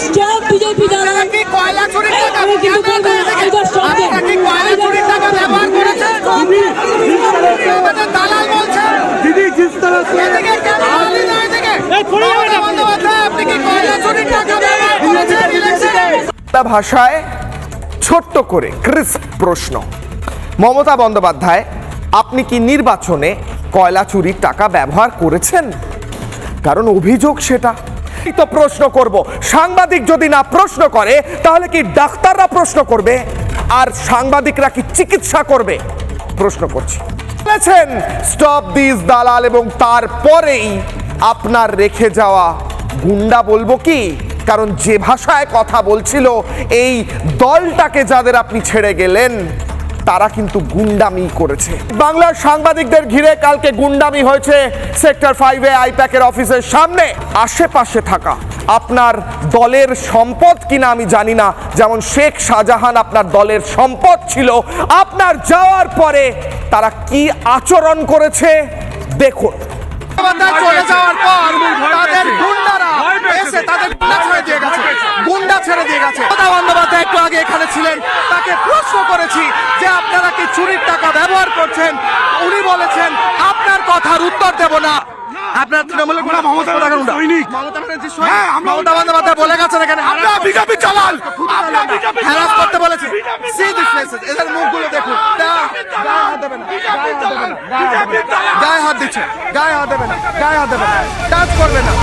Stop BJP দ্বারা আমি কিন্তু বলবো এবার শব্দে ভাষায় ছোট্ট করে ক্রিস্প প্রশ্ন, মমতা বন্দ্যোপাধ্যায় আপনি কি নির্বাচনে কয়লা চুরির টাকা ব্যবহার করেছেন? কারণ অভিযোগ সেটা। তো প্রশ্ন করব, সাংবাদিক যদি না প্রশ্ন করে তাহলে কি ডাক্তাররা প্রশ্ন করবে? আর সাংবাদিকরা কি চিকিৎসা করবে? প্রশ্ন করছি। বলেছেন স্টপ দিস দালাল, এবং তারপরেই আপনার রেখে যাওয়া গুন্ডা বলবো কি? কারণ যে ভাষায় কথা বলছিল এই দলটাকে যাদের আপনি ছেড়ে গেলেন তারা কিন্তু গুন্ডামি করেছে। বাংলার সাংবাদিকদের ঘিরে কালকে গুন্ডামি হয়েছে সেক্টর 5-এ আইপ্যাকের অফিসের সামনে। আশেপাশে থাকা আপনার দলের সম্পদ কিনা আমি জানি না, যেমন শেখ শাহজাহান আপনার দলের সম্পদ ছিল, আপনার যাওয়ার পরে তারা কি আচরণ করেছে দেখুন। চলে যাওয়ার পর তাদের গুন্ডারা এসে তাদের গুন্ডা ছেড়ে দিয়ে গেছে। মমতা বন্দ্যোপাধ্যায় একটু আগে এখানে ছিলেন, তাকে প্রশ্ন করেছি যে আপনারা কি চুরির টাকা ব্যবহার করছেন? উনি বলেছেন আপনার কথার উত্তর দেব না। আপনার তৃণমূলের মমতা বন্দ্যোপাধ্যায় বলে গেছেন এখানে আপনারা বিজেপি চালান, আপনারা বিজেপি হ্যারাস করতে বলেছে। সি দিস ফেসেস, এদের মুখগুলো দেখুন। গায়ে হাত দেবেন না, গায়ে হাত দিচ্ছে, গায়ে হাত দেবেন না, গায়ে হাত দেবেন না, টাচ করবে না।